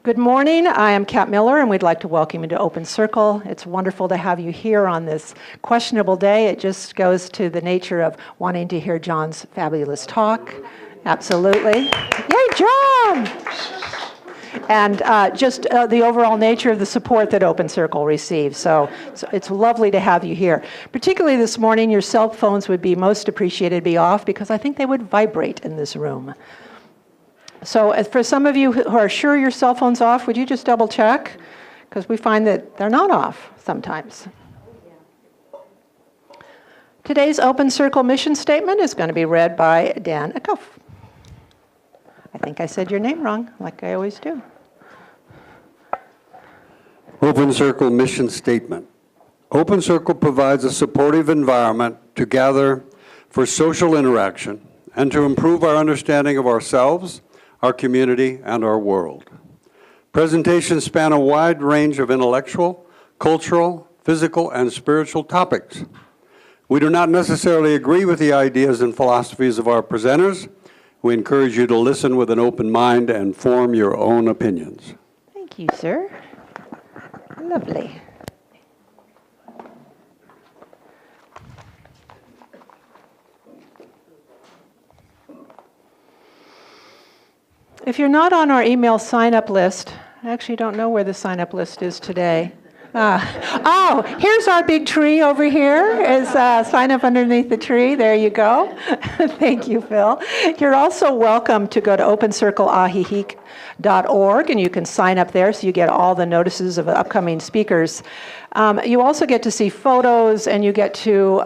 Good morning, I am Kat Miller, and we'd like to welcome you to Open Circle. It's wonderful to have you here on this questionable day. It just goes to the nature of wanting to hear John's fabulous talk. Absolutely. Yay, John! And just the overall nature of the support that Open Circle receives. So it's lovely to have you here. Particularly this morning, your cell phones would be most appreciated to be off because I think they would vibrate in this room. So for some of you who are sure your cell phone's off, would you just double check? Because we find that they're not off sometimes. Today's Open Circle mission statement is going to be read by Dan Acuff. I think I said your name wrong, like I always do. Open Circle mission statement. Open Circle provides a supportive environment to gather for social interaction and to improve our understanding of ourselves, our community, and our world. Presentations span a wide range of intellectual, cultural, physical, and spiritual topics. We do not necessarily agree with the ideas and philosophies of our presenters. We encourage you to listen with an open mind and form your own opinions. Thank you, sir. Lovely. If you're not on our email sign-up list, I actually don't know where the sign-up list is today. Oh, here's our big tree over here. Is sign up underneath the tree. There you go. Thank you, Phil. You're also welcome to go to opencircleajijic.org, and you can sign up there so you get all the notices of upcoming speakers. You also get to see photos, and you get to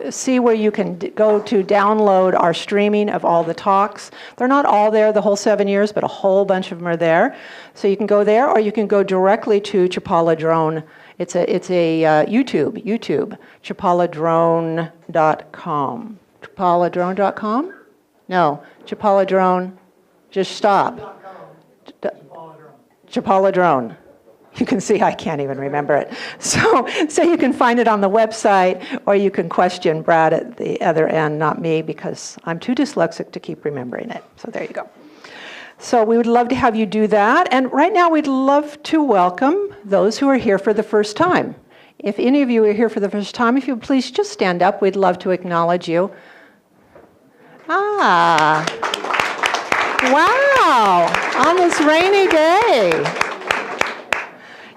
see where you can go to download our streaming of all the talks. They're not all there the whole 7 years, but a whole bunch of them are there. So you can go there, or you can go directly to chapaladrone. It's a YouTube, chapaladrone.com. Chapaladrone.com? No, chapaladrone, just stop. Chapaladrone. You can see I can't even remember it. So you can find it on the website, or you can question Brad at the other end, not me, because I'm too dyslexic to keep remembering it. So there you go. So we would love to have you do that. And right now we'd love to welcome those who are here for the first time. If any of you are here for the first time, if you would please just stand up. We'd love to acknowledge you. Ah. Wow. On this rainy day.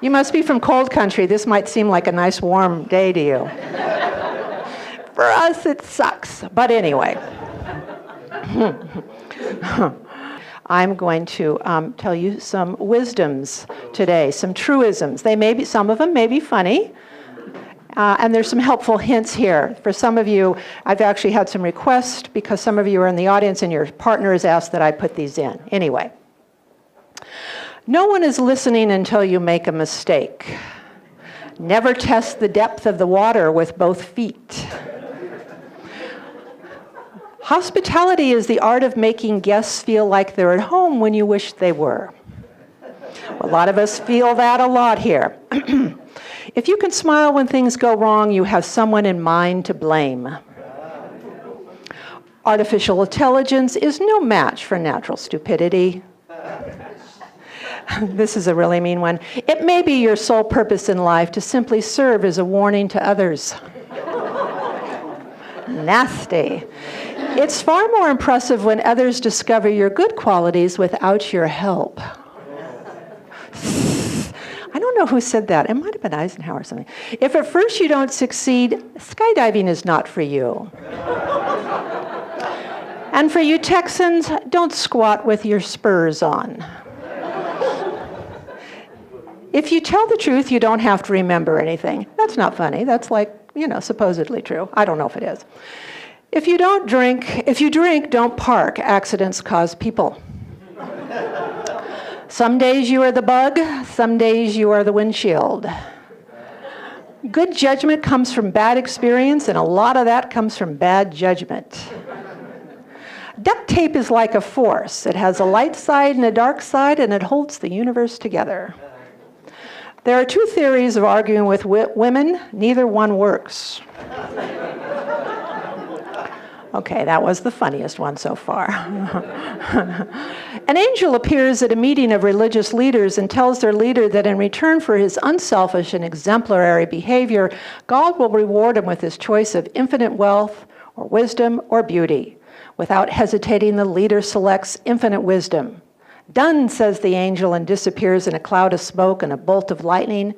You must be from cold country. This might seem like a nice warm day to you. For us, it sucks. But anyway. I'm going to tell you some wisdoms today, some truisms. Some of them may be funny, and there's some helpful hints here. For some of you, I've actually had some requests because some of you are in the audience and your partner has asked that I put these in. Anyway, no one is listening until you make a mistake. Never test the depth of the water with both feet. Hospitality is the art of making guests feel like they're at home when you wish they were. A lot of us feel that a lot here. If you can smile when things go wrong, you have someone in mind to blame. Artificial intelligence is no match for natural stupidity. This is a really mean one. It may be your sole purpose in life to simply serve as a warning to others. Nasty. It's far more impressive when others discover your good qualities without your help. I don't know who said that. It might have been Eisenhower or something. If at first you don't succeed, skydiving is not for you. And for you Texans, don't squat with your spurs on. If you tell the truth, you don't have to remember anything. That's not funny. That's like, supposedly true. I don't know if it is. If you drink, don't park. Accidents cause people. Some days you are the bug, some days you are the windshield. Good judgment comes from bad experience, and a lot of that comes from bad judgment. Duct tape is like a force. It has a light side and a dark side, and it holds the universe together. There are two theories of arguing with women. Neither one works. Okay, that was the funniest one so far. An angel appears at a meeting of religious leaders and tells their leader that in return for his unselfish and exemplary behavior, God will reward him with his choice of infinite wealth or wisdom or beauty. Without hesitating, the leader selects infinite wisdom. Done, says the angel, and disappears in a cloud of smoke and a bolt of lightning.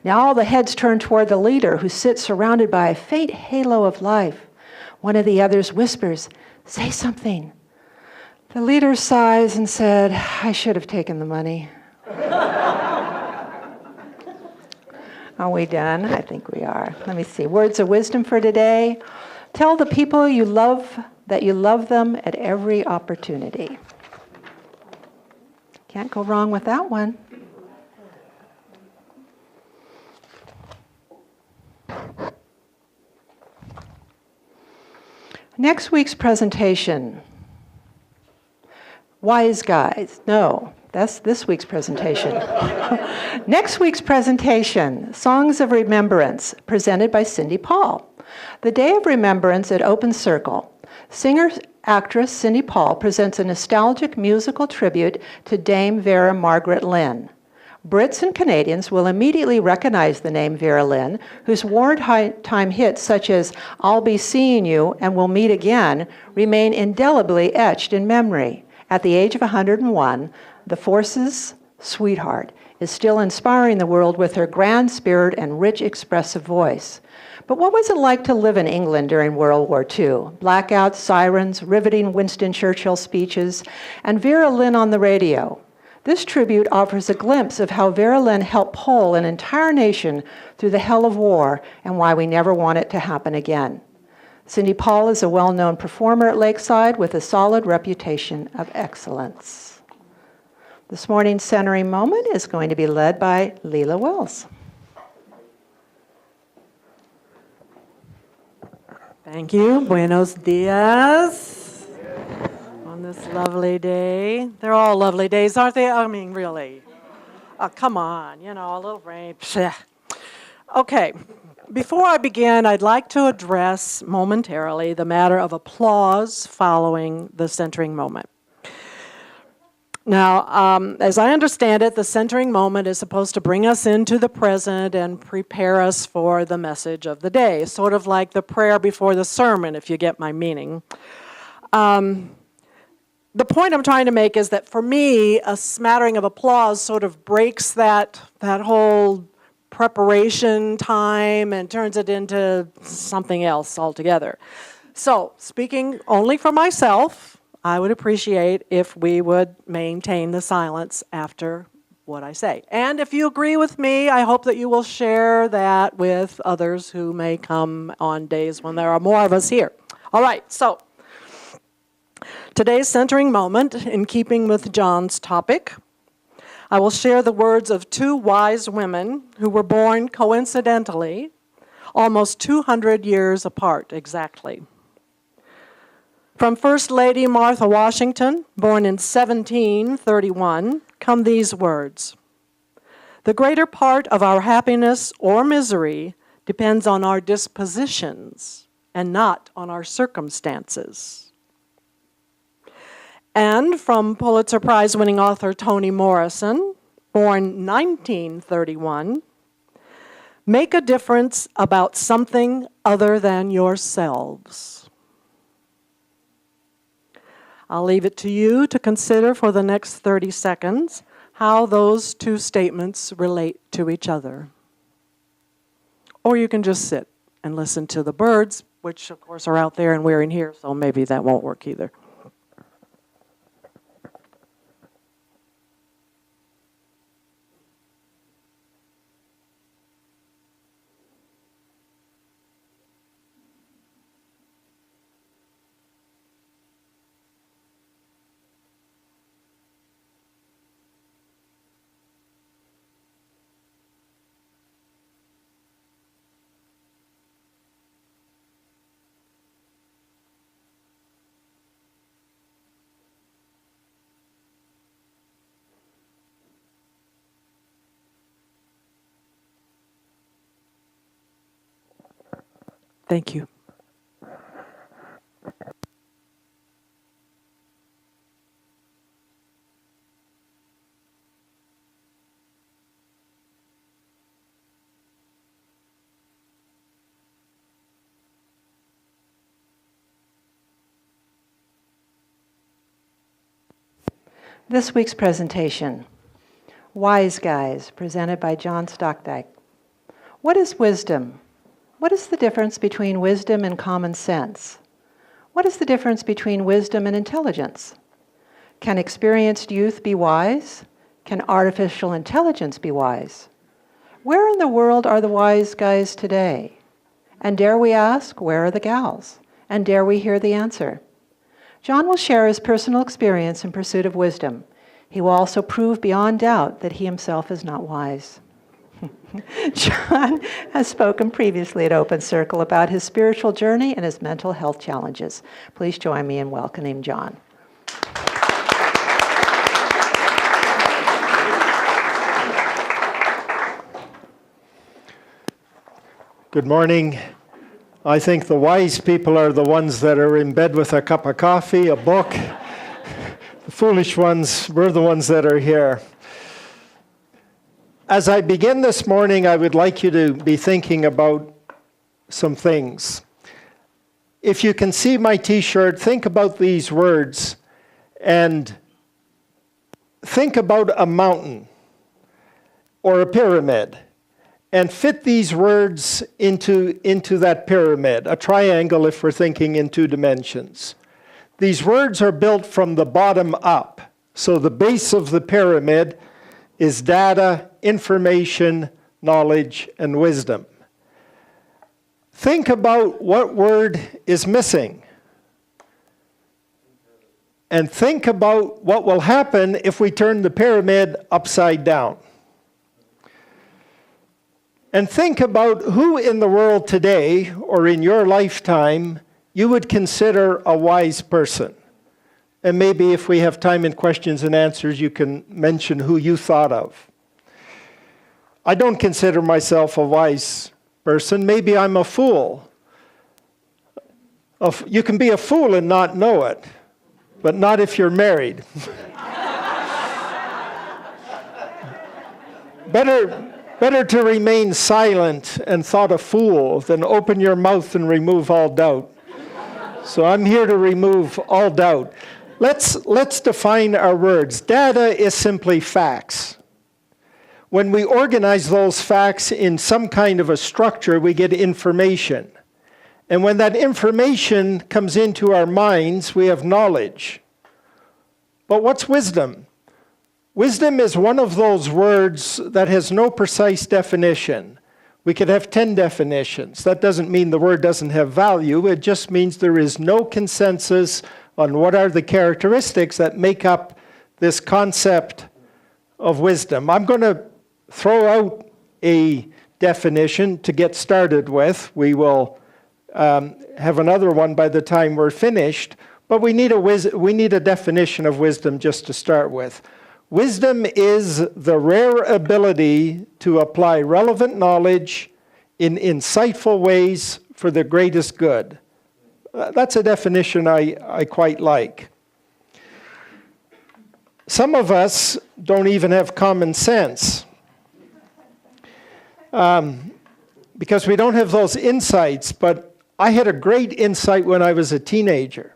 Now all the heads turn toward the leader, who sits surrounded by a faint halo of life. One of the others whispers, "Say something." The leader sighs and said, "I should have taken the money." Are we done? I think we are. Let me see. Words of wisdom for today. Tell the people you love that you love them at every opportunity. Can't go wrong with that one. Next week's presentation. Wise guys. No, that's this week's presentation. Next week's presentation, Songs of Remembrance, presented by Cindy Paul. The Day of Remembrance at Open Circle. Singer-actress Cindy Paul presents a nostalgic musical tribute to Dame Vera Margaret Lynn. Brits and Canadians will immediately recognize the name Vera Lynn, whose wartime hits such as "I'll Be Seeing You" and "We'll Meet Again" remain indelibly etched in memory. At the age of 101, the Force's sweetheart is still inspiring the world with her grand spirit and rich expressive voice. But what was it like to live in England during World War II? Blackouts, sirens, riveting Winston Churchill speeches, and Vera Lynn on the radio. This tribute offers a glimpse of how Vera Lynn helped pull an entire nation through the hell of war and why we never want it to happen again. Cindy Paul is a well-known performer at Lakeside with a solid reputation of excellence. This morning's centering moment is going to be led by Leela Wells. Thank you. Buenos dias. On this lovely day. They're all lovely days, aren't they? I mean, really. Come on, a little rain. Okay. Before I begin, I'd like to address momentarily the matter of applause following the centering moment. Now, as I understand it, the centering moment is supposed to bring us into the present and prepare us for the message of the day, sort of like the prayer before the sermon, if you get my meaning. The point I'm trying to make is that for me, a smattering of applause sort of breaks that whole preparation time and turns it into something else altogether. So, speaking only for myself, I would appreciate if we would maintain the silence after what I say. And if you agree with me, I hope that you will share that with others who may come on days when there are more of us here. All right, so today's centering moment, in keeping with John's topic, I will share the words of two wise women who were born coincidentally almost 200 years apart exactly. From First Lady Martha Washington, born in 1731, come these words: "The greater part of our happiness or misery depends on our dispositions and not on our circumstances." And from Pulitzer Prize-winning author Toni Morrison, born 1931, "Make a difference about something other than yourselves." I'll leave it to you to consider for the next 30 seconds how those two statements relate to each other. Or you can just sit and listen to the birds, which of course are out there and we're in here, so maybe that won't work either. Thank you. This week's presentation, Wise Guys, presented by John Stokdyjk. What is wisdom? What is the difference between wisdom and common sense? What is the difference between wisdom and intelligence? Can experienced youth be wise? Can artificial intelligence be wise? Where in the world are the wise guys today? And dare we ask, where are the gals? And dare we hear the answer? John will share his personal experience in pursuit of wisdom. He will also prove beyond doubt that he himself is not wise. John has spoken previously at Open Circle about his spiritual journey and his mental health challenges. Please join me in welcoming John. Good morning. I think the wise people are the ones that are in bed with a cup of coffee, a book. The foolish ones, we're the ones that are here. As I begin this morning, I would like you to be thinking about some things. If you can see my t-shirt, think about these words and think about a mountain or a pyramid. And fit these words into that pyramid, a triangle if we're thinking in 2 dimensions. These words are built from the bottom up. So the base of the pyramid is data, information, knowledge, and wisdom. Think about what word is missing. And think about what will happen if we turn the pyramid upside down. And think about who in the world today, or in your lifetime, you would consider a wise person. And maybe if we have time in questions and answers, you can mention who you thought of. I don't consider myself a wise person. Maybe I'm a fool. You can be a fool and not know it, but not if you're married. Better to remain silent and thought a fool than open your mouth and remove all doubt. So I'm here to remove all doubt. Let's define our words. Data is simply facts. When we organize those facts in some kind of a structure, we get information. And when that information comes into our minds, we have knowledge. But what's wisdom? Wisdom is one of those words that has no precise definition. We could have 10 definitions. That doesn't mean the word doesn't have value. It just means there is no consensus on what are the characteristics that make up this concept of wisdom. I'm going to throw out a definition to get started with. We will have another one by the time we're finished, but we need a definition of wisdom just to start with. Wisdom is the rare ability to apply relevant knowledge in insightful ways for the greatest good. That's a definition I quite like. Some of us don't even have common sense because we don't have those insights, but I had a great insight when I was a teenager.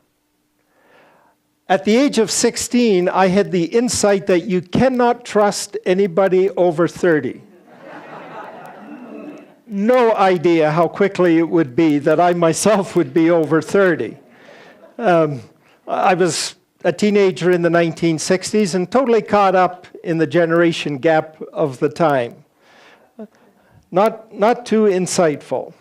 At the age of 16, I had the insight that you cannot trust anybody over 30. No idea how quickly it would be that I myself would be over 30. I was a teenager in the 1960s and totally caught up in the generation gap of the time. Not too insightful.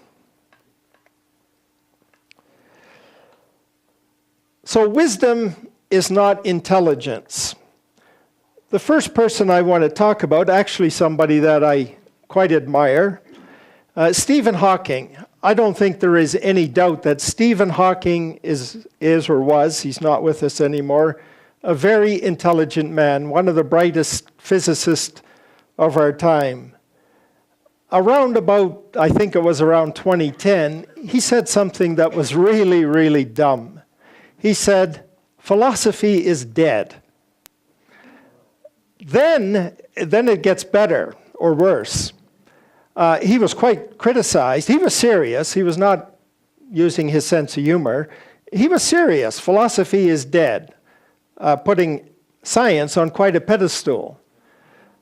So wisdom is not intelligence. The first person I want to talk about, actually somebody that I quite admire, Stephen Hawking. I don't think there is any doubt that Stephen Hawking is or was, he's not with us anymore, a very intelligent man, one of the brightest physicists of our time. Around about, I think it was around 2010, he said something that was really, really dumb. He said, philosophy is dead. Then it gets better or worse. He was quite criticized. He was serious. He was not using his sense of humor. He was serious. Philosophy is dead, putting science on quite a pedestal.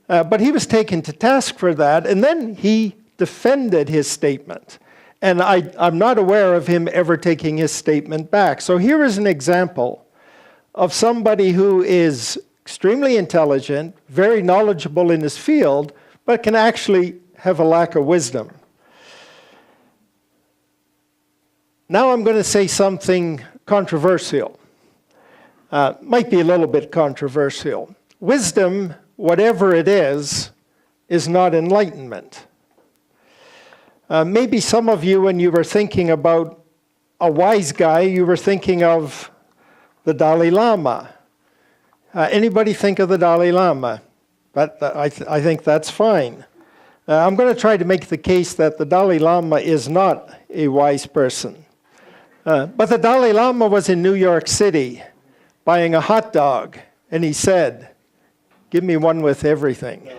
But he was taken to task for that, and then he defended his statement. And I'm not aware of him ever taking his statement back. So here is an example of somebody who is extremely intelligent, very knowledgeable in his field, but can actually have a lack of wisdom. Now I'm going to say something controversial. Might be a little bit controversial. Wisdom, whatever it is not enlightenment. Maybe some of you, when you were thinking about a wise guy, you were thinking of the Dalai Lama. Anybody think of the Dalai Lama? But I think that's fine. I'm going to try to make the case that the Dalai Lama is not a wise person. But the Dalai Lama was in New York City buying a hot dog, and he said, "Give me one with everything."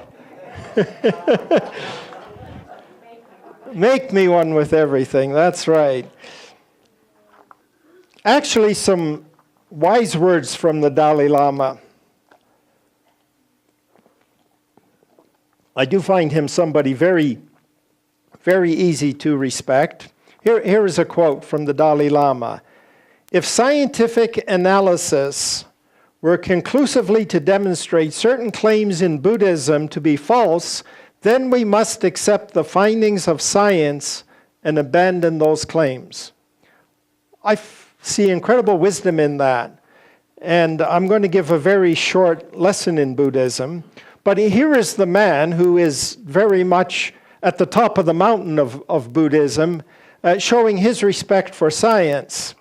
Make me one with everything, that's right. Actually, some wise words from the Dalai Lama. I do find him somebody very, very easy to respect. Here is a quote from the Dalai Lama. "If scientific analysis were conclusively to demonstrate certain claims in Buddhism to be false, then we must accept the findings of science and abandon those claims." I see incredible wisdom in that. And I'm going to give a very short lesson in Buddhism. But here is the man who is very much at the top of the mountain of Buddhism, showing his respect for science.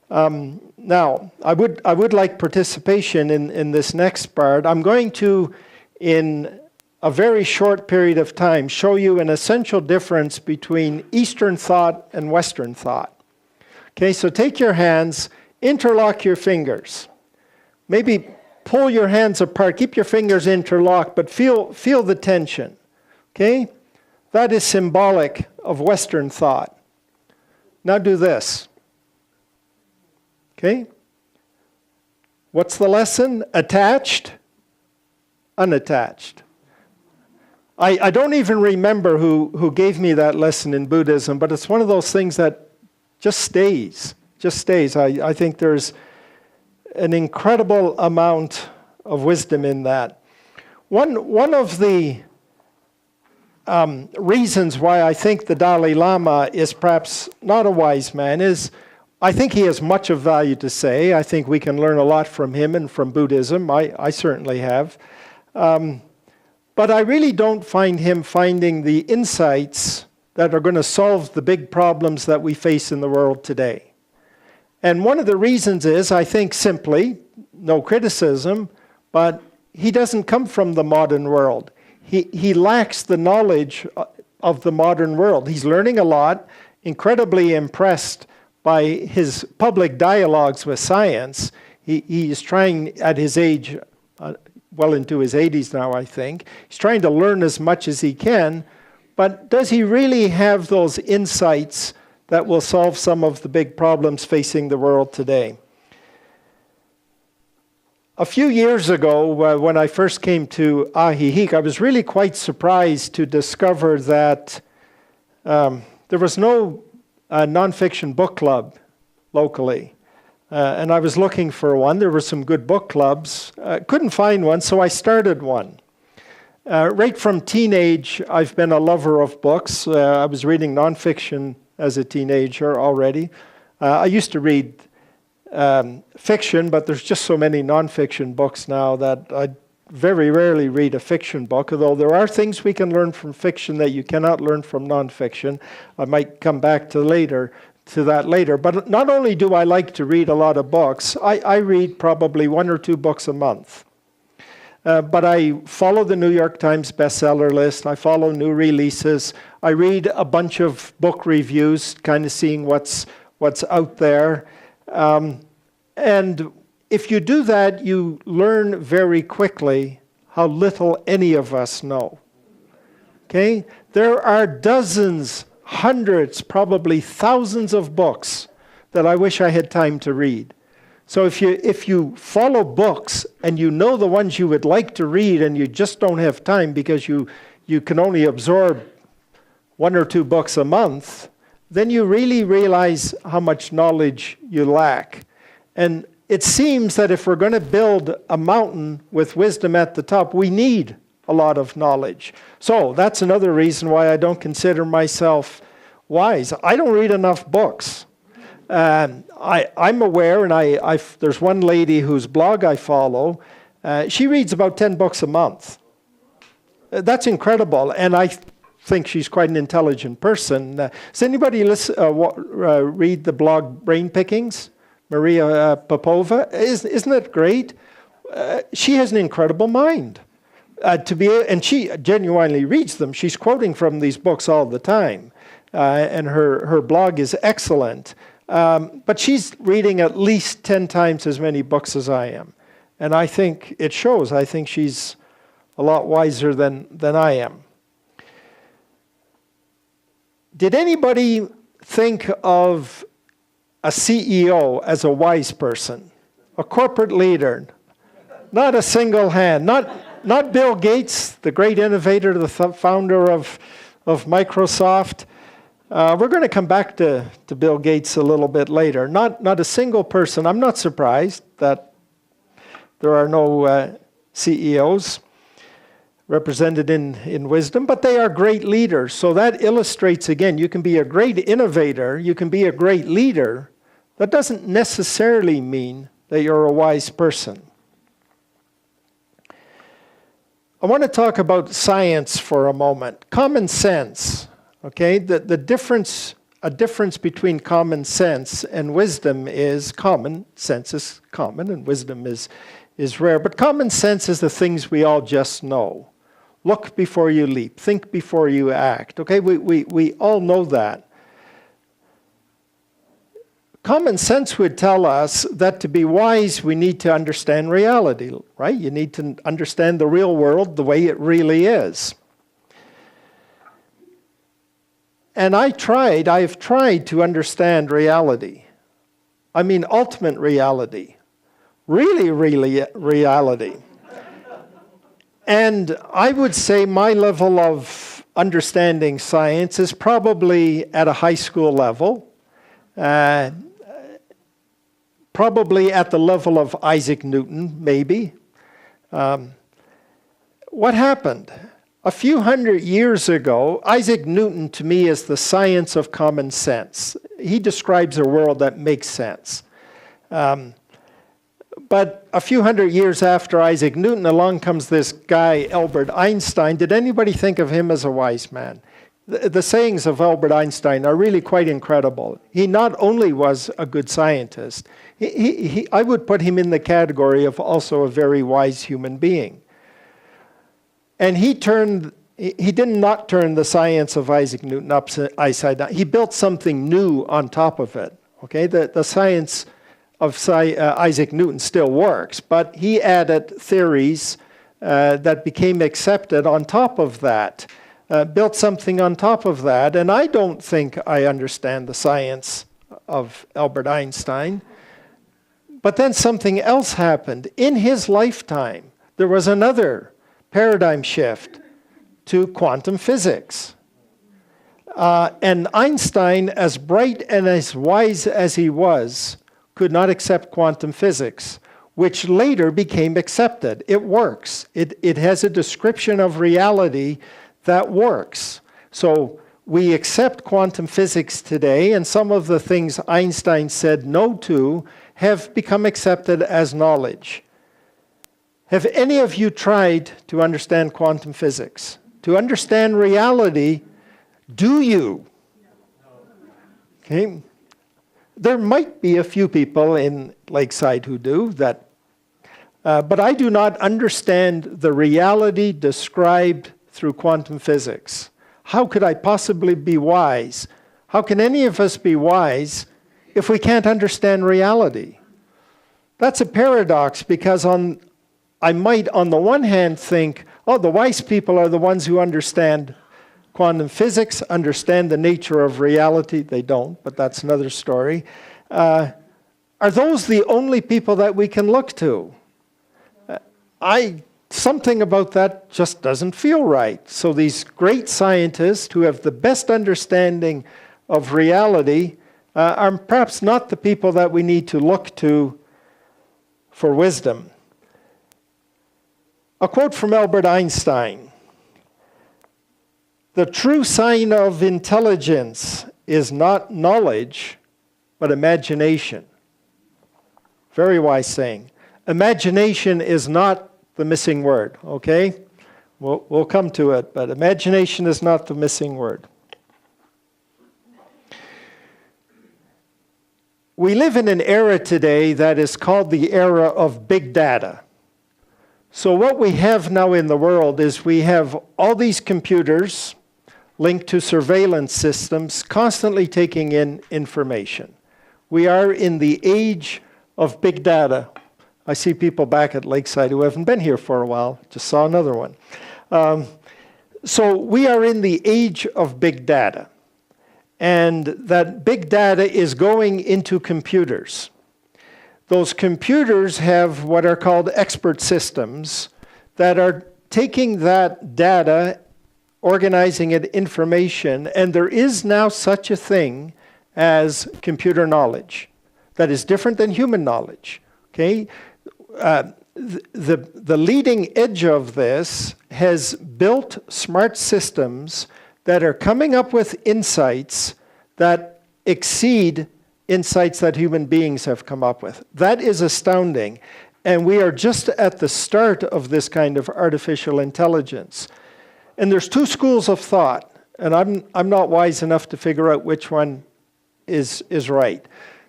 Now, I would like participation in this next part. I'm going to, in a very short period of time, show you an essential difference between Eastern thought and Western thought. Okay, so take your hands, interlock your fingers. Maybe pull your hands apart, keep your fingers interlocked, but feel the tension. Okay? That is symbolic of Western thought. Now do this. Okay? What's the lesson? Attached, unattached. I don't even remember who gave me that lesson in Buddhism, but it's one of those things that just stays. I think there's an incredible amount of wisdom in that. One of the reasons why I think the Dalai Lama is perhaps not a wise man is I think he has much of value to say. I think we can learn a lot from him and from Buddhism. I certainly have. But I really don't find him finding the insights that are going to solve the big problems that we face in the world today. And one of the reasons is, I think simply, no criticism, but he doesn't come from the modern world. He lacks the knowledge of the modern world. He's learning a lot, incredibly impressed by his public dialogues with science. He is trying, at his age, well into his 80s now, I think, he's trying to learn as much as he can, but does he really have those insights that will solve some of the big problems facing the world today? A few years ago, when I first came to Ajijic, I was really quite surprised to discover that there was no nonfiction book club locally. And I was looking for one. There were some good book clubs. Couldn't find one, so I started one. Right from teenage, I've been a lover of books. I was reading nonfiction as a teenager already. I used to read fiction, but there's just so many nonfiction books now that I very rarely read a fiction book, although there are things we can learn from fiction that you cannot learn from nonfiction. I might come back to that later. But not only do I like to read a lot of books, I read probably 1 or 2 books a month. But I follow the New York Times bestseller list. I follow new releases. I read a bunch of book reviews, kind of seeing what's out there. And if you do that, you learn very quickly how little any of us know. Okay? There are dozens, hundreds, probably thousands of books that I wish I had time to read. So if you follow books and you know the ones you would like to read and you just don't have time because you can only absorb 1 or 2 books a month, then you really realize how much knowledge you lack. And it seems that if we're going to build a mountain with wisdom at the top, we need a lot of knowledge. So that's another reason why I don't consider myself wise. I don't read enough books. I'm aware, and there's one lady whose blog I follow. She reads about 10 books a month. That's incredible, and I think she's quite an intelligent person. Does anybody read the blog Brain Pickings? Maria Popova? Isn't it great? She has an incredible mind. And she genuinely reads them. She's quoting from these books all the time, and her blog is excellent. But she's reading at least 10 times as many books as I am. And I think it shows. I think she's a lot wiser than I am. Did anybody think of a CEO as a wise person? A corporate leader? Not a single hand. Not Bill Gates, the great innovator, the founder of Microsoft. We're going to come back to Bill Gates a little bit later. Not a single person. I'm not surprised that there are no CEOs represented in wisdom, but they are great leaders. So that illustrates, again, you can be a great innovator, you can be a great leader. That doesn't necessarily mean that you're a wise person. I want to talk about science for a moment. Common sense. Okay, a difference between common sense and wisdom is common sense is common and wisdom is rare. But common sense is the things we all just know. Look before you leap. Think before you act. Okay, we all know that. Common sense would tell us that to be wise, we need to understand reality, right? You need to understand the real world the way it really is. And I've tried to understand reality. I mean, ultimate reality. Really reality. And I would say my level of understanding science is probably at a high school level. Probably at the level of Isaac Newton, maybe. What happened? A few hundred years ago, Isaac Newton to me is the science of common sense. He describes a world that makes sense. But a few hundred years after Isaac Newton, along comes this guy, Albert Einstein. Did anybody think of him as a wise man? The sayings of Albert Einstein are really quite incredible. He not only was a good scientist, I would put him in the category of also a very wise human being. And he did not turn the science of Isaac Newton upside down. He built something new on top of it. Okay, the science of Isaac Newton still works, but he added theories that became accepted on top of that, built something on top of that. And I don't think I understand the science of Albert Einstein. But then something else happened. In his lifetime, there was another paradigm shift to quantum physics. And Einstein, as bright and as wise as he was, could not accept quantum physics, which later became accepted. It works. It has a description of reality that works. So we accept quantum physics today, and some of the things Einstein said no to have become accepted as knowledge. Have any of you tried to understand quantum physics? To understand reality, do you? Okay. There might be a few people in Lakeside who do that, but I do not understand the reality described through quantum physics. How could I possibly be wise? How can any of us be wise if we can't understand reality? That's a paradox, because I might on the one hand think, oh, the wise people are the ones who understand quantum physics, understand the nature of reality. They don't, but that's another story. are those the only people that we can look to? Something about that just doesn't feel right. So these great scientists who have the best understanding of reality are perhaps not the people that we need to look to for wisdom. A quote from Albert Einstein: "The true sign of intelligence is not knowledge, but imagination." Very wise saying. Imagination is not the missing word, okay? We'll come to it, but imagination is not the missing word. We live in an era today that is called the era of big data. So what we have now in the world is we have all these computers linked to surveillance systems constantly taking in information. We are in the age of big data. I see people back at Lakeside who haven't been here for a while. Just saw another one. So we are in the age of big data. And that big data is going into computers. Those computers have what are called expert systems that are taking that data, organizing it information, and there is now such a thing as computer knowledge that is different than human knowledge. Okay? The leading edge of this has built smart systems that are coming up with insights that exceed insights that human beings have come up with. That is astounding. And we are just at the start of this kind of artificial intelligence. And there's two schools of thought, and I'm not wise enough to figure out which one is right.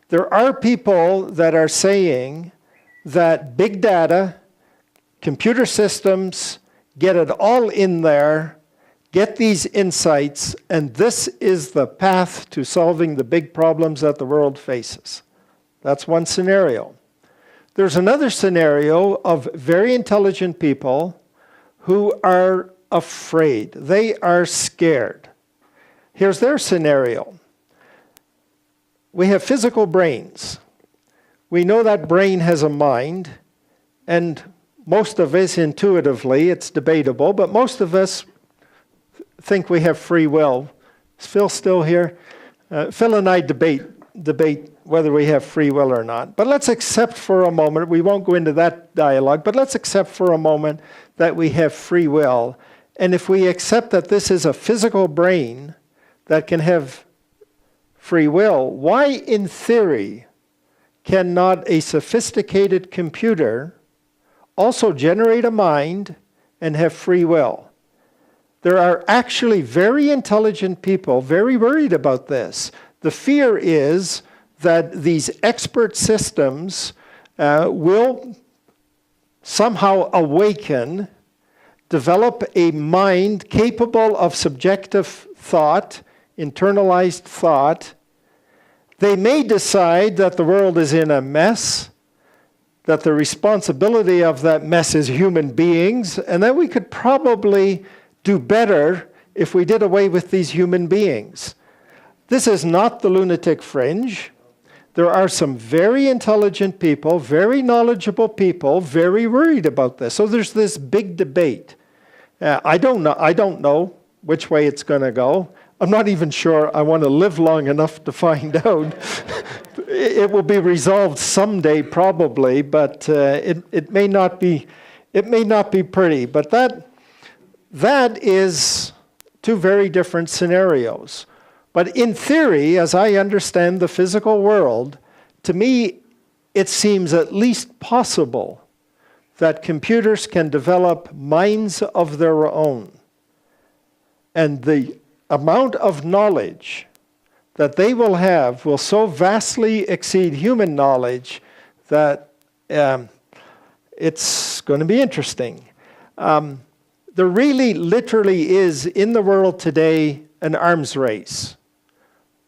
There are people that are saying that big data, computer systems, get it all in there, get these insights, and this is the path to solving the big problems that the world faces. That's one scenario. There's another scenario of very intelligent people who are afraid. They are scared. Here's their scenario. We have physical brains. We know that brain has a mind, and most of us intuitively, it's debatable, but most of us think we have free will. Is Phil still here? Phil and I debate whether we have free will or not. But let's accept for a moment, we won't go into that dialogue, but let's accept for a moment that we have free will. And if we accept that this is a physical brain that can have free will, why in theory cannot a sophisticated computer also generate a mind and have free will? There are actually very intelligent people very worried about this. The fear is that these expert systems will somehow awaken, develop a mind capable of subjective thought, internalized thought. They may decide that the world is in a mess, that the responsibility of that mess is human beings, and that we could probably do better if we did away with these human beings. This is not the lunatic fringe. There are some very intelligent people, very knowledgeable people, very worried about this. So there's this big debate. I don't know which way it's going to go. I'm not even sure I want to live long enough to find out. It will be resolved someday, probably, but it may not be. It may not be pretty. But that is two very different scenarios. But in theory, as I understand the physical world, to me, it seems at least possible that computers can develop minds of their own. And the amount of knowledge that they will have will so vastly exceed human knowledge that it's going to be interesting. There really, literally is in the world today an arms race,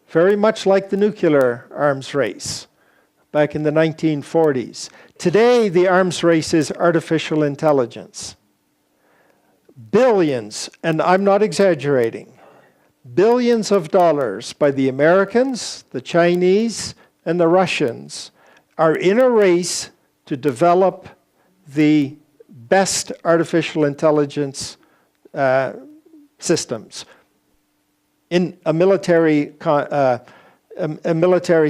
very much like the nuclear arms race back in the 1940s. Today, the arms race is artificial intelligence. Billions, and I'm not exaggerating, billions of dollars by the Americans, the Chinese, and the Russians are in a race to develop the best artificial intelligence systems in a military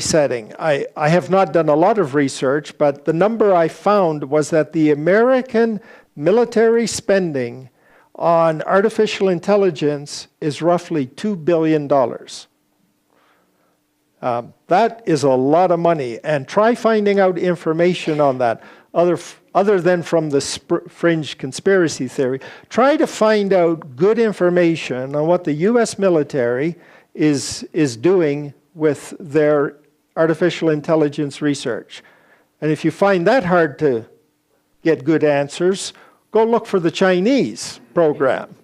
setting. I have not done a lot of research, but the number I found was that the American military spending on artificial intelligence is roughly $2 billion. That is a lot of money, and try finding out information on that, other than from the fringe conspiracy theory. Try to find out good information on what the US military is doing with their artificial intelligence research. And if you find that hard to get good answers, go look for the Chinese program.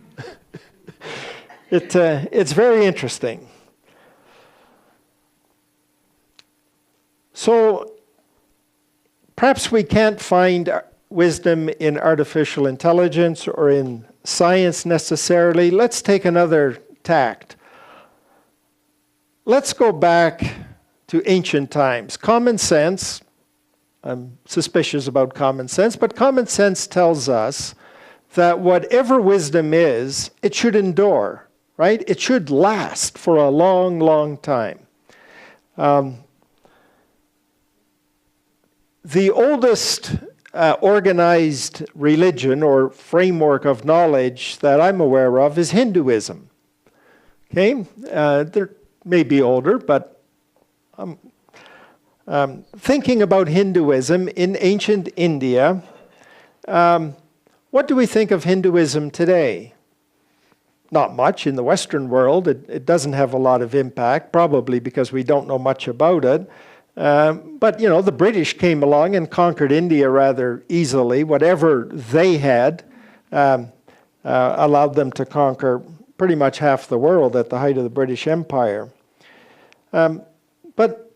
It's very interesting. So perhaps we can't find wisdom in artificial intelligence or in science necessarily. Let's take another tact. Let's go back to ancient times. Common sense, I'm suspicious about common sense, but common sense tells us that whatever wisdom is, it should endure, right? It should last for a long, long time. The oldest organized religion or framework of knowledge that I'm aware of is Hinduism. Okay? They're maybe older, but thinking about Hinduism in ancient India, what do we think of Hinduism today? Not much in the Western world. It doesn't have a lot of impact, probably because we don't know much about it. But, you know, the British came along and conquered India rather easily. Whatever they had allowed them to conquer pretty much half the world at the height of the British Empire. But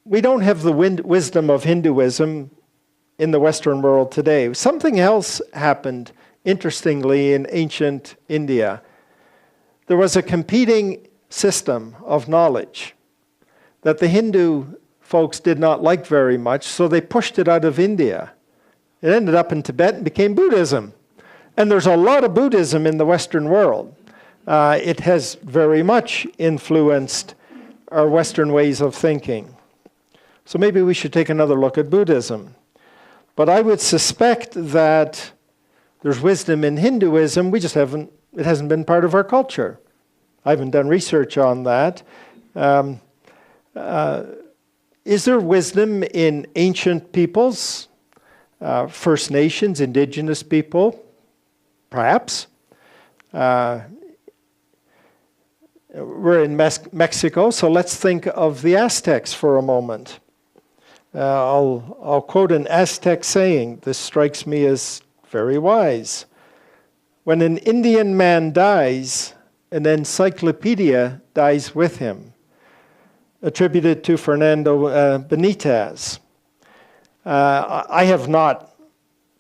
we don't have the wisdom of Hinduism in the Western world today. Something else happened, interestingly, in ancient India. There was a competing system of knowledge that the Hindu folks did not like very much, so they pushed it out of India. It ended up in Tibet and became Buddhism. And there's a lot of Buddhism in the Western world. It has very much influenced our Western ways of thinking. So maybe we should take another look at Buddhism. But I would suspect that there's wisdom in Hinduism, it hasn't been part of our culture. I haven't done research on that. Is there wisdom in ancient peoples, First Nations, indigenous people? Perhaps. We're in Mexico, so let's think of the Aztecs for a moment. I'll quote an Aztec saying. This strikes me as very wise. When an Indian man dies, an encyclopedia dies with him. Attributed to Fernando Benitez. I have not.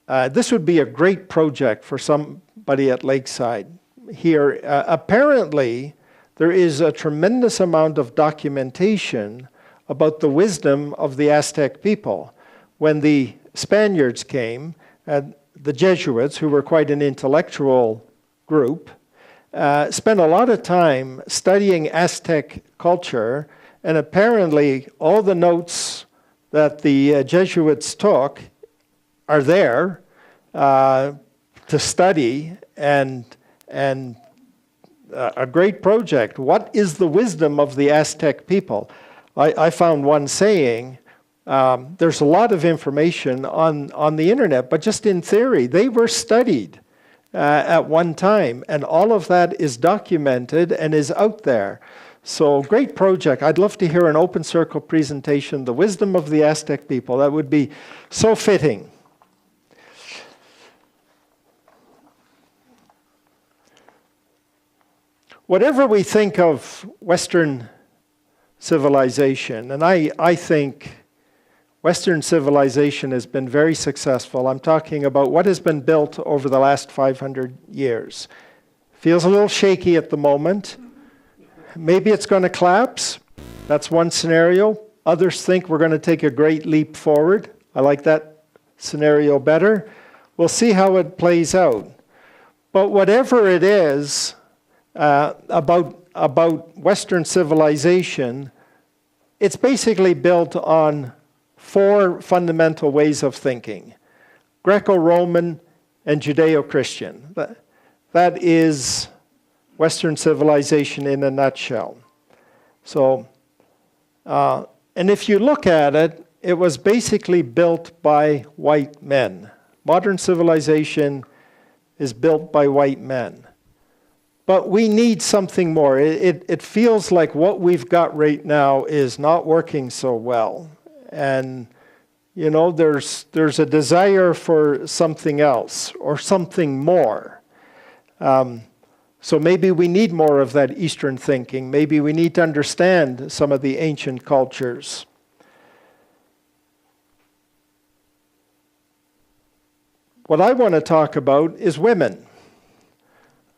This would be a great project for somebody at Lakeside here. Apparently, there is a tremendous amount of documentation about the wisdom of the Aztec people. When the Spaniards came, the Jesuits, who were quite an intellectual group, spent a lot of time studying Aztec culture. And apparently, all the notes that the Jesuits took are there to study, and a great project. What is the wisdom of the Aztec people? I found one saying, there's a lot of information on the internet, but just in theory, they were studied at one time, and all of that is documented and is out there. So, great project. I'd love to hear an open circle presentation, the wisdom of the Aztec people. That would be so fitting. Whatever we think of Western civilization, and I think Western civilization has been very successful. I'm talking about what has been built over the last 500 years. Feels a little shaky at the moment. Maybe it's going to collapse. That's one scenario. Others think we're going to take a great leap forward. I like that scenario better. We'll see how it plays out. But whatever it is about Western civilization, it's basically built on 4 fundamental ways of thinking: Greco-Roman and Judeo-Christian. That is Western civilization in a nutshell. So, and if you look at it, it was basically built by white men. Modern civilization is built by white men. But we need something more. It feels like what we've got right now is not working so well. And, you know, there's a desire for something else or something more. So maybe we need more of that Eastern thinking. Maybe we need to understand some of the ancient cultures. What I want to talk about is women.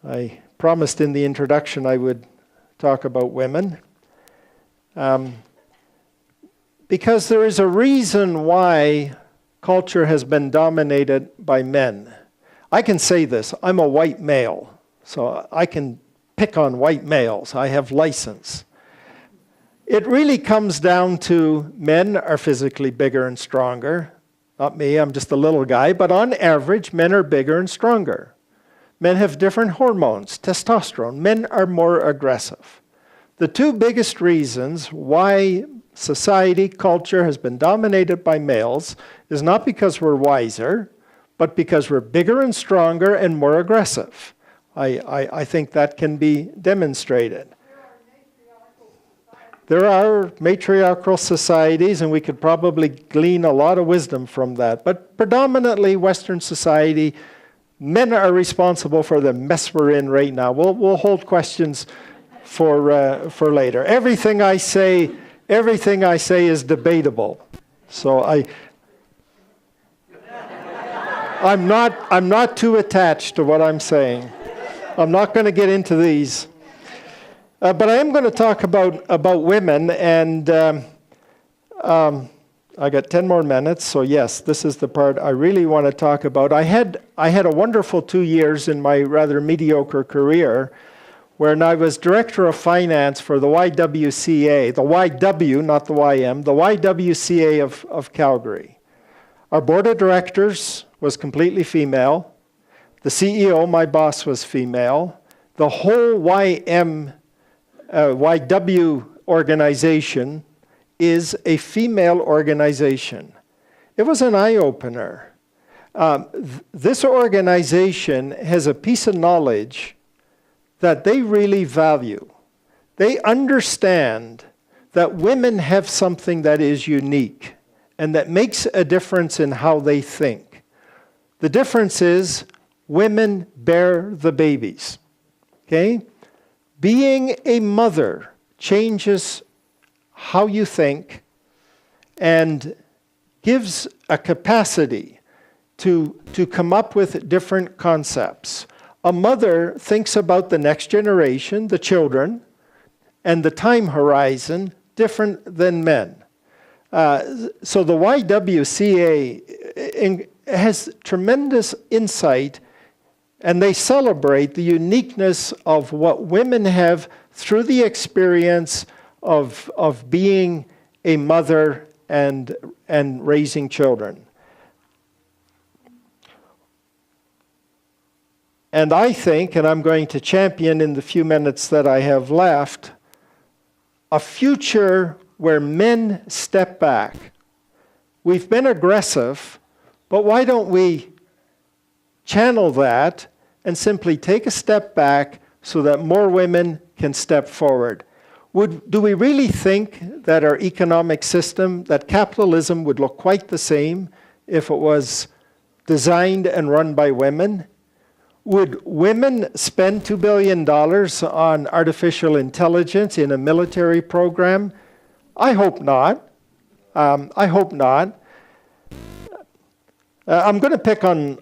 I promised in the introduction I would talk about women. Because there is a reason why culture has been dominated by men. I can say this, I'm a white male, so I can pick on white males. I have license. It really comes down to men are physically bigger and stronger. Not me, I'm just a little guy, but on average, men are bigger and stronger. Men have different hormones, testosterone. Men are more aggressive. The 2 biggest reasons why society, culture has been dominated by males is not because we're wiser, but because we're bigger and stronger and more aggressive. I think that can be demonstrated. There are matriarchal societies, and we could probably glean a lot of wisdom from that. But predominantly Western society, men are responsible for the mess we're in right now. We'll hold questions for later. Everything I say is debatable. So I'm not too attached to what I'm saying. I'm not going to get into these. But I am going to talk about women, and I got 10 more minutes, so yes, this is the part I really want to talk about. I had a wonderful 2 years in my rather mediocre career, when I was director of finance for the YWCA, the YW, not the YM, the YWCA of Calgary. Our board of directors was completely female. The CEO, my boss, was female. The whole YW organization is a female organization. It was an eye-opener. This organization has a piece of knowledge that they really value. They understand that women have something that is unique and that makes a difference in how they think. The difference is women bear the babies. Okay? Being a mother changes how you think and gives a capacity to come up with different concepts. A mother thinks about the next generation, the children, and the time horizon different than men. So the YWCA has tremendous insight, and they celebrate the uniqueness of what women have through the experience of being a mother and raising children. And I think, and I'm going to champion in the few minutes that I have left, a future where men step back. We've been aggressive, but why don't we channel that and simply take a step back so that more women can step forward? Do we really think that our economic system, that capitalism would look quite the same if it was designed and run by women? Would women spend $2 billion on artificial intelligence in a military program? I hope not. I hope not. I'm going to pick on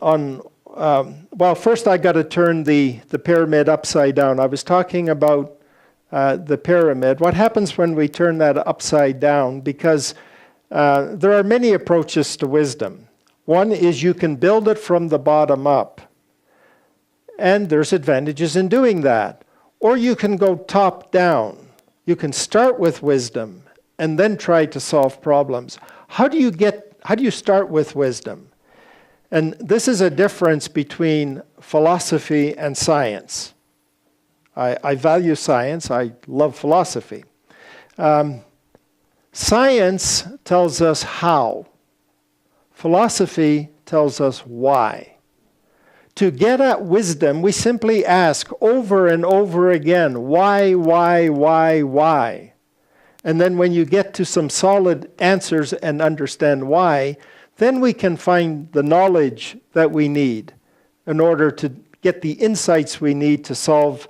well, first I got to turn the pyramid upside down. I was talking about the pyramid. What happens when we turn that upside down? Because there are many approaches to wisdom. One is you can build it from the bottom up, and there's advantages in doing that. Or you can go top down. You can start with wisdom and then try to solve problems. How do you start with wisdom? And this is a difference between philosophy and science. I value science. I love philosophy. Science tells us how. Philosophy tells us why. To get at wisdom, we simply ask over and over again, why? And then when you get to some solid answers and understand why, then we can find the knowledge that we need in order to get the insights we need to solve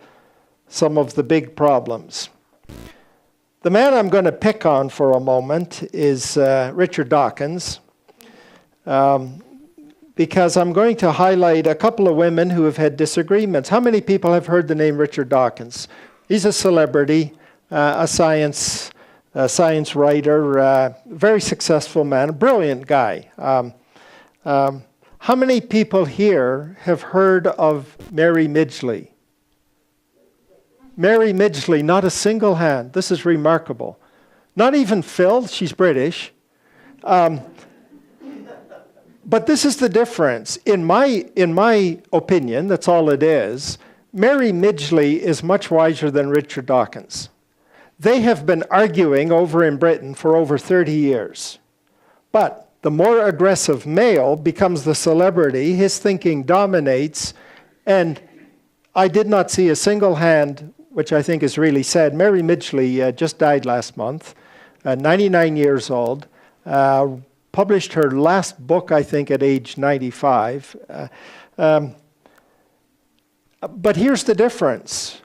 some of the big problems. The man I'm going to pick on for a moment is Richard Dawkins, because I'm going to highlight a couple of women who have had disagreements. How many people have heard the name Richard Dawkins? He's a celebrity, a science writer, very successful man, a brilliant guy. How many people here have heard of Mary Midgley? Mary Midgley, not a single hand. This is remarkable. Not even Phil, she's British. But this is the difference. In my opinion, that's all it is, Mary Midgley is much wiser than Richard Dawkins. They have been arguing over in Britain for over 30 years. But the more aggressive male becomes the celebrity, his thinking dominates, and I did not see a single hand, which I think is really sad. Mary Midgley just died last month, 99 years old, published her last book, I think, at age 95. But here's the difference.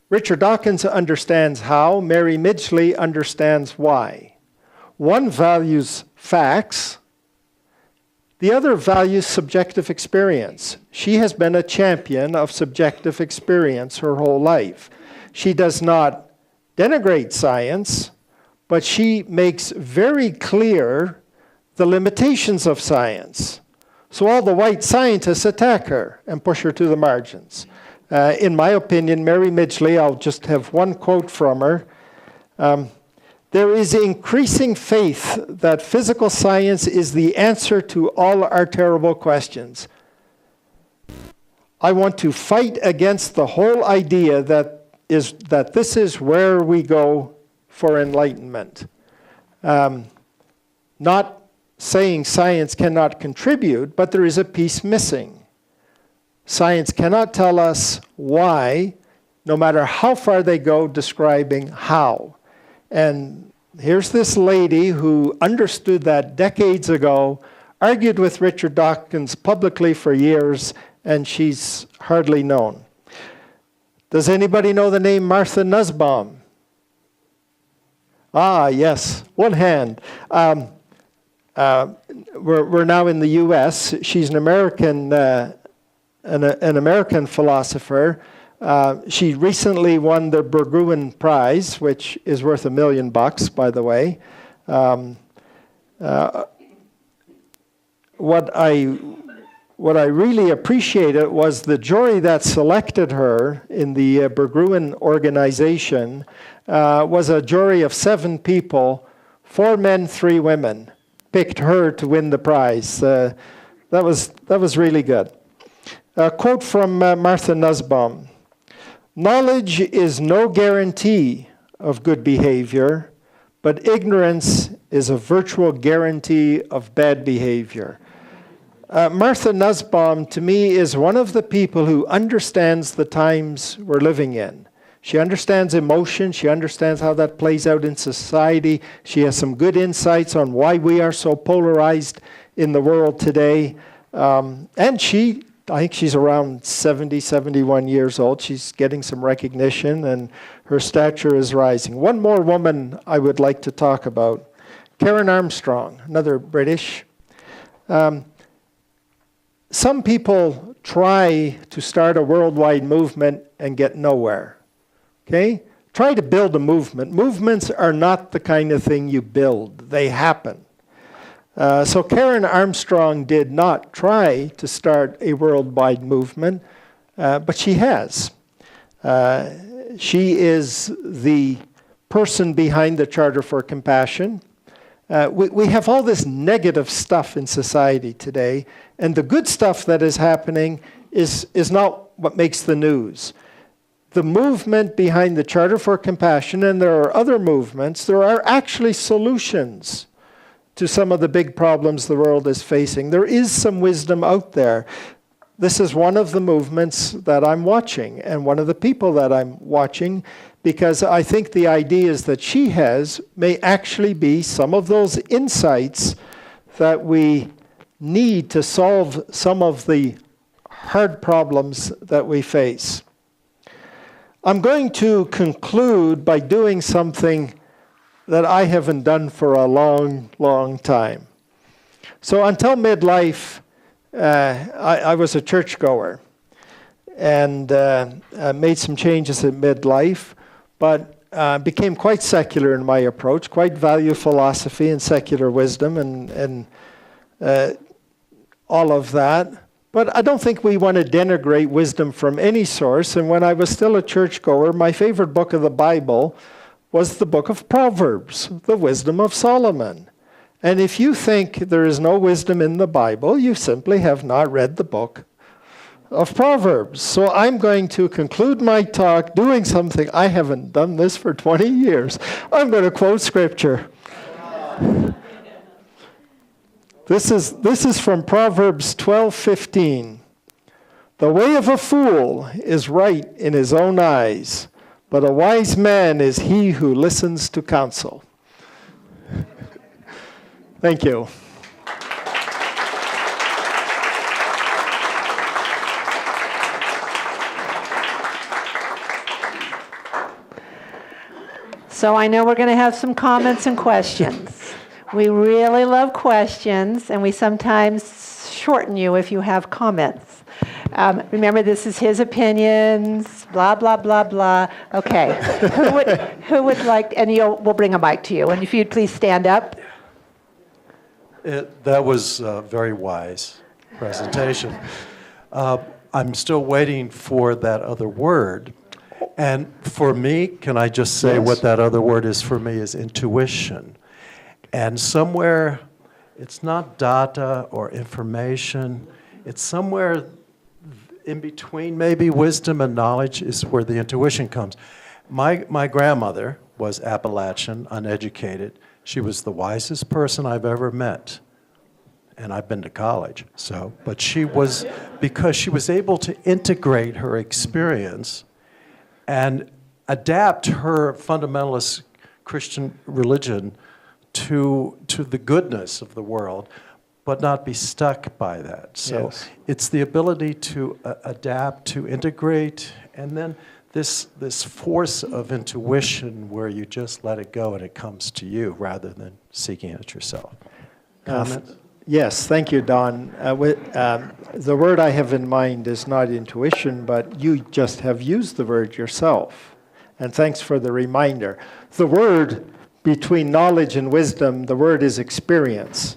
Richard Dawkins understands how, Mary Midgley understands why. One values facts, the other values subjective experience. She has been a champion of subjective experience her whole life. She does not denigrate science, but she makes very clear the limitations of science. So all the white scientists attack her and push her to the margins. In my opinion, Mary Midgley, I'll just have one quote from her. There is increasing faith that physical science is the answer to all our terrible questions. I want to fight against the whole idea that this is where we go for enlightenment. Not saying science cannot contribute, but there is a piece missing. Science cannot tell us why, no matter how far they go describing how. And here's this lady who understood that decades ago, argued with Richard Dawkins publicly for years, and she's hardly known. Does anybody know the name Martha Nussbaum? Ah, yes, one hand. We're now in the U.S. She's an American philosopher. She recently won the Berggruen Prize, which is worth $1 million, by the way. What I really appreciated was the jury that selected her in the Berggruen organization was a jury of 7 people, 4 men, 3 women, picked her to win the prize. That was really good. A quote from Martha Nussbaum. Knowledge is no guarantee of good behavior, but ignorance is a virtual guarantee of bad behavior. Martha Nussbaum, to me, is one of the people who understands the times we're living in. She understands emotion. She understands how that plays out in society. She has some good insights on why we are so polarized in the world today. And I think she's around 70, 71 years old. She's getting some recognition, and her stature is rising. One more woman I would like to talk about. Karen Armstrong, another British. Some people try to start a worldwide movement and get nowhere. Okay? try to build a movement. Movements are not the kind of thing you build. They happen. So Karen Armstrong did not try to start a worldwide movement, but she has. She is the person behind the Charter for Compassion. We have all this negative stuff in society today, and the good stuff that is happening is not what makes the news. The movement behind the Charter for Compassion, and there are other movements, there are actually solutions to some of the big problems the world is facing. There is some wisdom out there. This is one of the movements that I'm watching, and one of the people that I'm watching, because I think the ideas that she has may actually be some of those insights that we need to solve some of the hard problems that we face. I'm going to conclude by doing something that I haven't done for a long, long time. So until midlife, I was a churchgoer, and made some changes at midlife, but became quite secular in my approach, quite value philosophy and secular wisdom and all of that. But I don't think we want to denigrate wisdom from any source. And when I was still a churchgoer, my favorite book of the Bible was the book of Proverbs, the Wisdom of Solomon. And if you think there is no wisdom in the Bible, you simply have not read the book of Proverbs. So I'm going to conclude my talk doing something. I haven't done this for 20 years. I'm going to quote scripture. This is from Proverbs 12:15. The way of a fool is right in his own eyes, but a wise man is he who listens to counsel. Thank you. So I know we're going to have some comments and questions. We really love questions, and we sometimes shorten you if you have comments. Remember, this is his opinions, blah, blah, blah, blah. Okay. Who would like, and we'll bring a mic to you. And if you'd please stand up. That was a very wise presentation. I'm still waiting for that other word. And for me, can I just say Yes. what that other word is for me is intuition. And somewhere, it's not data or information, it's somewhere in between maybe wisdom and knowledge is where the intuition comes. My grandmother was Appalachian, uneducated. She was the wisest person I've ever met. And I've been to college, but she was, because she was able to integrate her experience and adapt her fundamentalist Christian religion to the goodness of the world, but not be stuck by that. So Yes. it's the ability to adapt, to integrate, and then this force of intuition where you just let it go and it comes to you rather than seeking it yourself. Comments? Yes, thank you, Don. The word I have in mind is not intuition, but you just have used the word yourself. And thanks for the reminder. The word between knowledge and wisdom, the word is experience.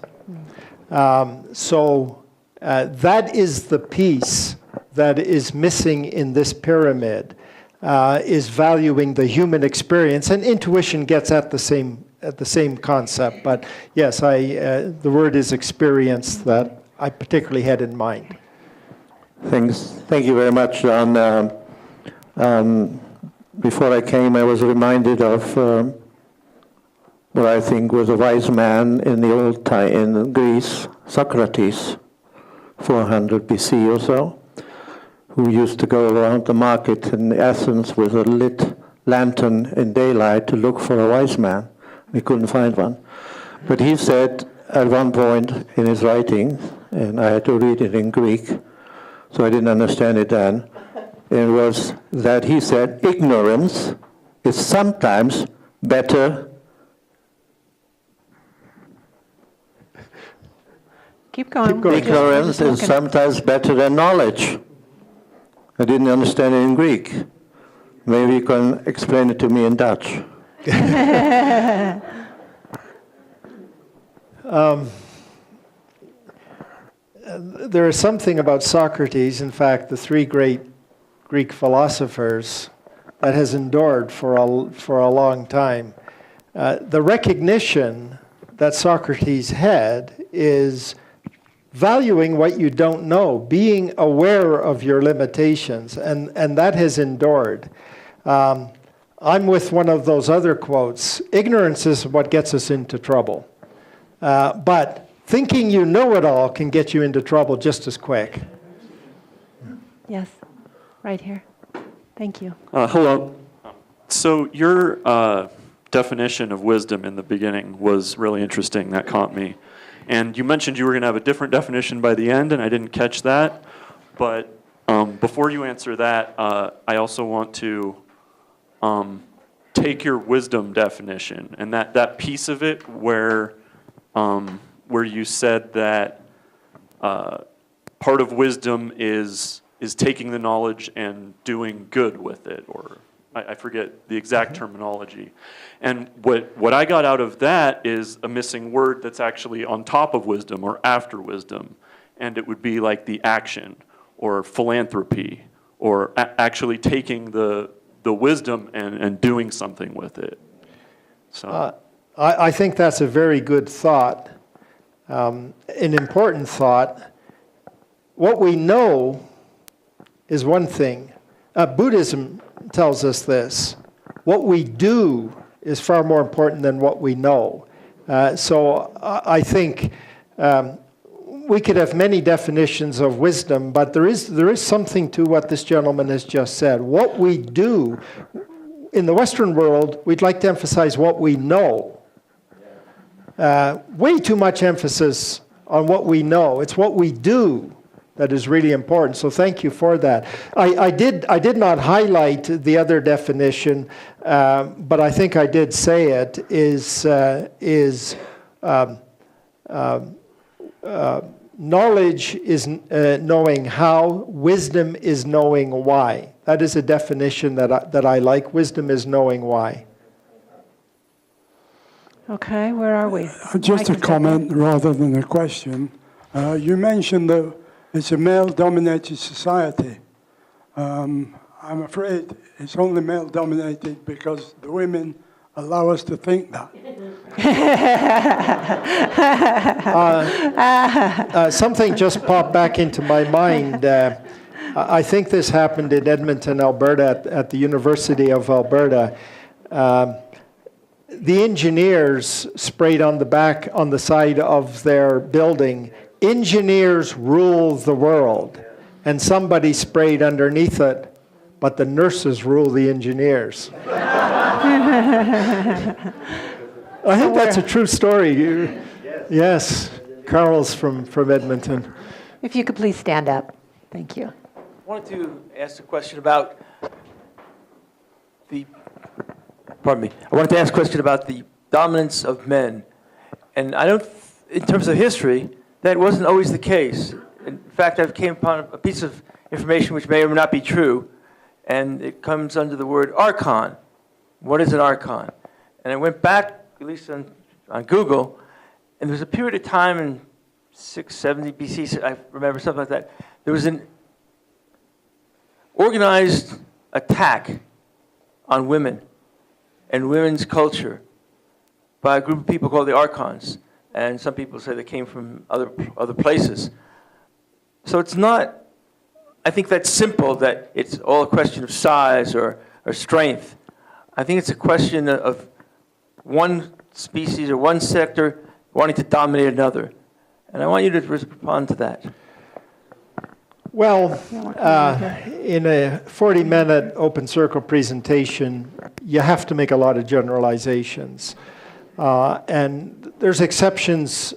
So that is the piece that is missing in this pyramid, is valuing the human experience. And intuition gets at the same concept. But yes, the word is experience that I particularly had in mind. Thanks. Thank you very much, John. Before I came, I was reminded of what I think was a wise man in the old time in Greece, Socrates, 400 BC or so, who used to go around the market in Athens with a lit lantern in daylight to look for a wise man. He couldn't find one. But he said at one point in his writing, and I had to read it in Greek, so I didn't understand it then, it was that he said, ignorance is sometimes better. Keep going. Ignorance is sometimes better than knowledge. I didn't understand it in Greek. Maybe you can explain it to me in Dutch. There is something about Socrates, in fact, the three great Greek philosophers, that has endured for a long time. The recognition that Socrates had is valuing what you don't know, being aware of your limitations, and that has endured. I'm with one of those other quotes, ignorance is what gets us into trouble. But thinking you know it all can get you into trouble just as quick. Yes, right here. Thank you. Hello. So your definition of wisdom in the beginning was really interesting. That caught me. And you mentioned you were going to have a different definition by the end, and I didn't catch that. But before you answer that, I also want to take your wisdom definition and that piece of it where you said that part of wisdom is taking the knowledge and doing good with it, or I forget the exact terminology. And what I got out of that is a missing word that's actually on top of wisdom or after wisdom, and it would be like the action or philanthropy or actually taking the wisdom and doing something with it. So I think that's a very good thought, an important thought. What we know is one thing. Buddhism tells us this. What we do is far more important than what we know. So I think we could have many definitions of wisdom, but there is something to what this gentleman has just said. What we do, in the Western world, we'd like to emphasize what we know. Way too much emphasis on what we know. It's what we do that is really important. So thank you for that. I did not highlight the other definition, but I think I did say it, knowledge is knowing how, wisdom is knowing why. That is a definition that I like. Wisdom is knowing why. Okay, where are we? Just a comment rather than a question. You mentioned that it's a male-dominated society. I'm afraid it's only male-dominated because the women allow us to think that. Something just popped back into my mind. I think this happened in Edmonton, Alberta, at the University of Alberta. The engineers sprayed on the side of their building, "Engineers rule the world," and somebody sprayed underneath it, "But the nurses rule the engineers." I think that's a true story. Yes, Carl's from Edmonton. If you could please stand up. Thank you. I wanted to ask a question about the dominance of men. And I don't, in terms of history, that wasn't always the case. In fact, I came upon a piece of information which may or may not be true, and it comes under the word archon. What is an archon? And I went back, at least on Google, and there was a period of time in 670 BC, I remember something like that, there was an organized attack on women and women's culture by a group of people called the archons. And some people say they came from other places. So it's not, I think that's simple, that it's all a question of size or strength. I think it's a question of one species or one sector wanting to dominate another. And I want you to respond to that. Well, in a 40-minute open circle presentation, you have to make a lot of generalizations. And there's exceptions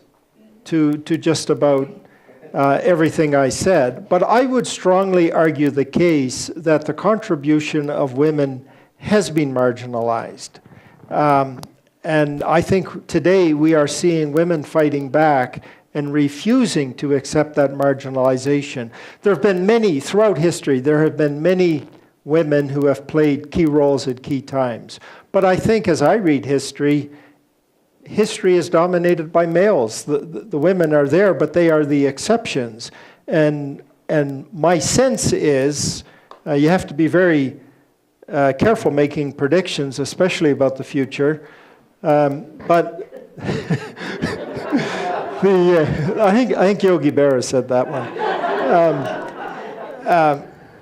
to just about everything I said. But I would strongly argue the case that the contribution of women has been marginalized. And I think today we are seeing women fighting back and refusing to accept that marginalization. There have been many, throughout history, there have been many women who have played key roles at key times. But I think as I read history, history is dominated by males. The women are there, but they are the exceptions. And my sense is you have to be very careful making predictions, especially about the future. But I think Yogi Berra said that one.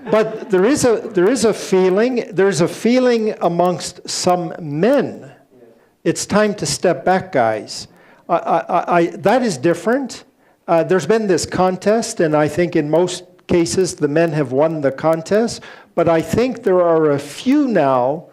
But there's a feeling amongst some men. It's time to step back, guys. That is different. There's been this contest, and I think in most cases the men have won the contest. But I think there are a few now,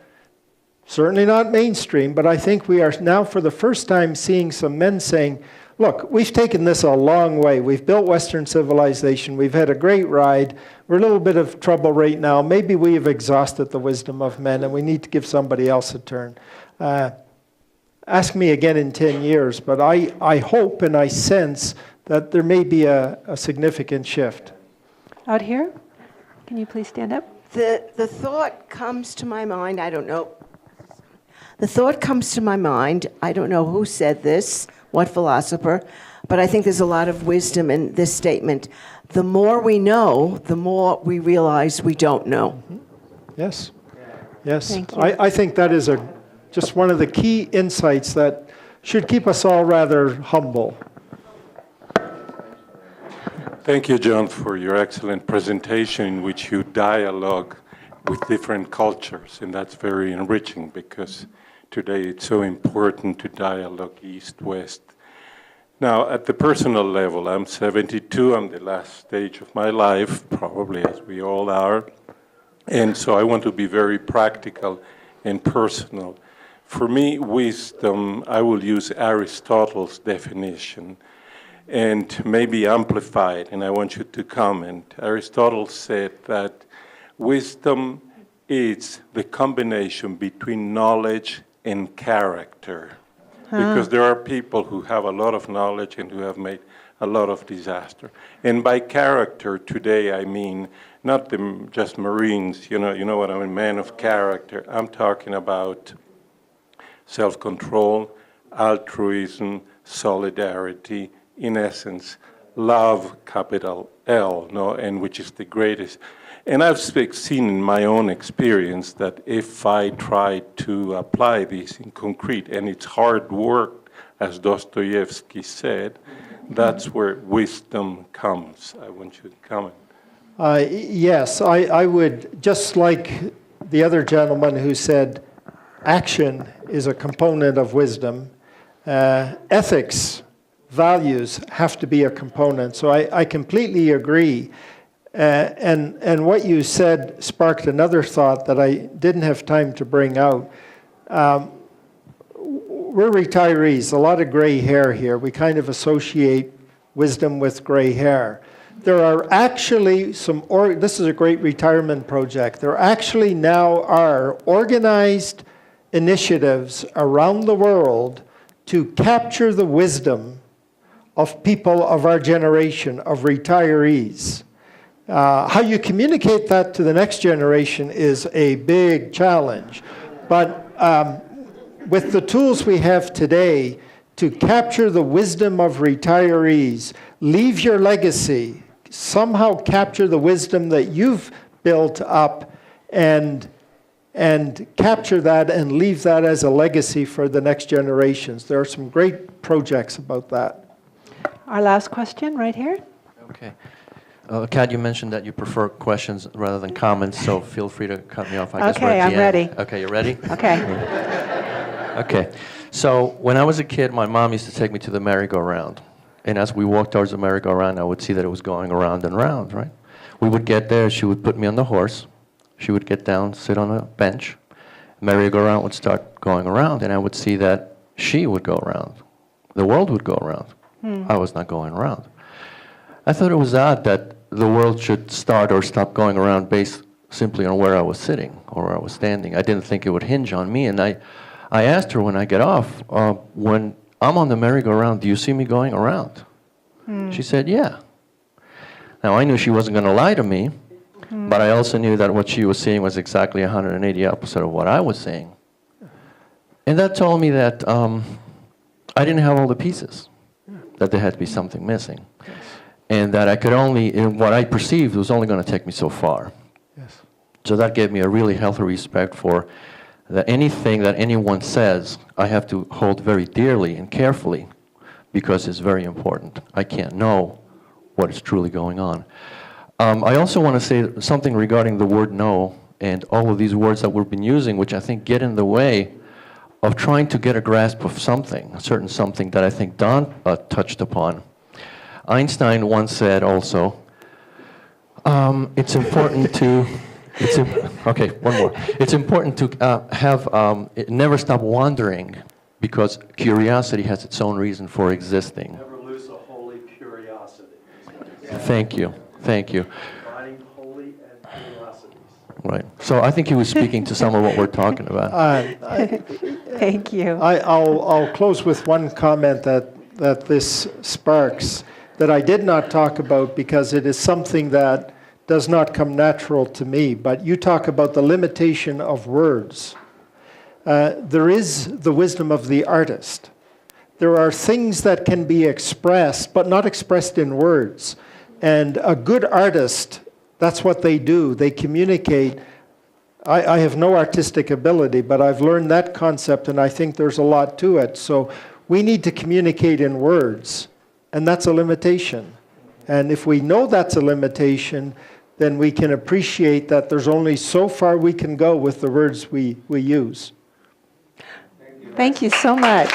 certainly not mainstream, but I think we are now for the first time seeing some men saying, look, we've taken this a long way. We've built Western civilization. We've had a great ride. We're in a little bit of trouble right now. Maybe we have exhausted the wisdom of men, and we need to give somebody else a turn. Ask me again in 10 years, but I hope and I sense that there may be a significant shift. Out here, can you please stand up? The thought comes to my mind, I don't know. The thought comes to my mind, I don't know who said this, what philosopher, but I think there's a lot of wisdom in this statement. The more we know, the more we realize we don't know. Mm-hmm. Yes. Yes. Thank you. I think that is just one of the key insights that should keep us all rather humble. Thank you, John, for your excellent presentation in which you dialogue with different cultures, and that's very enriching because today it's so important to dialogue East-West. Now, at the personal level, I'm 72, I'm the last stage of my life, probably as we all are, and so I want to be very practical and personal. For me, wisdom, I will use Aristotle's definition, and maybe amplified, and I want you to comment. Aristotle said that wisdom is the combination between knowledge and character. Because there are people who have a lot of knowledge and who have made a lot of disaster. And by character today, I mean not just Marines, you know what I mean, man of character. I'm talking about self-control, altruism, solidarity, in essence, love, capital L, no, and which is the greatest. And I've seen in my own experience that if I try to apply this in concrete, and it's hard work, as Dostoevsky said, that's where wisdom comes. I want you to comment. Yes, I would, just like the other gentleman who said action is a component of wisdom, ethics, values have to be a component. So I completely agree. And what you said sparked another thought that I didn't have time to bring out. We're retirees, a lot of gray hair here. We kind of associate wisdom with gray hair. There are actually this is a great retirement project. There actually now are organized initiatives around the world to capture the wisdom of people of our generation, of retirees. How you communicate that to the next generation is a big challenge. But with the tools we have today to capture the wisdom of retirees, leave your legacy, somehow capture the wisdom that you've built up and capture that and leave that as a legacy for the next generations. There are some great projects about that. Our last question right here. Okay. Kat, you mentioned that you prefer questions rather than comments, so feel free to cut me off. I guess we're Okay, at the I'm end. ready. Okay, you ready? Okay. Okay. So when I was a kid, my mom used to take me to the merry-go-round. And as we walked towards the merry-go-round, I would see that it was going around and round, right? We would get there, she would put me on the horse. She would get down, sit on a bench. Merry-go-round would start going around, and I would see that she would go around. The world would go around. I was not going around. I thought it was odd that the world should start or stop going around based simply on where I was sitting or where I was standing. I didn't think it would hinge on me, and I asked her when I get off, when I'm on the merry-go-round, do you see me going around? She said, yeah. Now, I knew she wasn't going to lie to me, But I also knew that what she was seeing was exactly 180 opposite of what I was seeing. And that told me that I didn't have all the pieces, that there had to be something missing. Yes. And that I could only, in what I perceived was only going to take me so far. Yes. So that gave me a really healthy respect for that anything that anyone says, I have to hold very dearly and carefully because it's very important. I can't know what is truly going on. I also want to say something regarding the word no and all of these words that we've been using, which I think get in the way of trying to get a grasp of something, a certain something that I think Don touched upon. Einstein once said also, it's important to, okay, one more. It's important to never stop wondering because curiosity has its own reason for existing. Never lose a holy curiosity. Thank you. Thank you. Combining holy and curiosities. Right. So I think he was speaking to some of what we're talking about. Thank you. I'll close with one comment that this sparks that I did not talk about because it is something that does not come natural to me. But you talk about the limitation of words. There is the wisdom of the artist. There are things that can be expressed, but not expressed in words. And a good artist, that's what they do. They communicate. I have no artistic ability, but I've learned that concept, and I think there's a lot to it. So we need to communicate in words, and that's a limitation. And if we know that's a limitation, then we can appreciate that there's only so far we can go with the words we use. Thank you so much.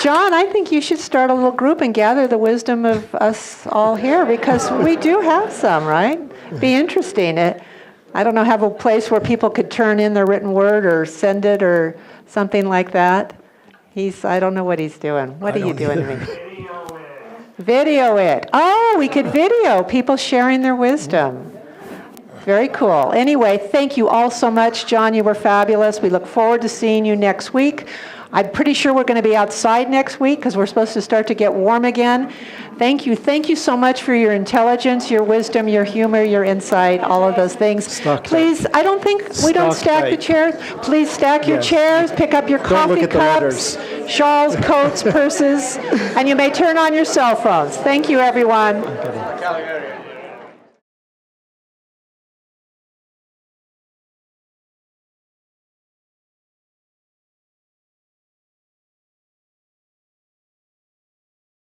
John, I think you should start a little group and gather the wisdom of us all here because we do have some, right? Be interesting. I don't know, have a place where people could turn in their written word or send it or something like that. I don't know what he's doing. What are you doing to me? Video it. Oh, we could video people sharing their wisdom. Very cool. Anyway, thank you all so much. John, you were fabulous. We look forward to seeing you next week. I'm pretty sure we're going to be outside next week because we're supposed to start to get warm again. Thank you. Thank you so much for your intelligence, your wisdom, your humor, your insight, all of those things. Stokdijk. Please, I don't think we don't stack the Stokdijk. chairs. Please stack your Yes. chairs, pick up your Don't coffee look at the cups, letters. shawls, coats, purses, and you may turn on your cell phones. Thank you, everyone.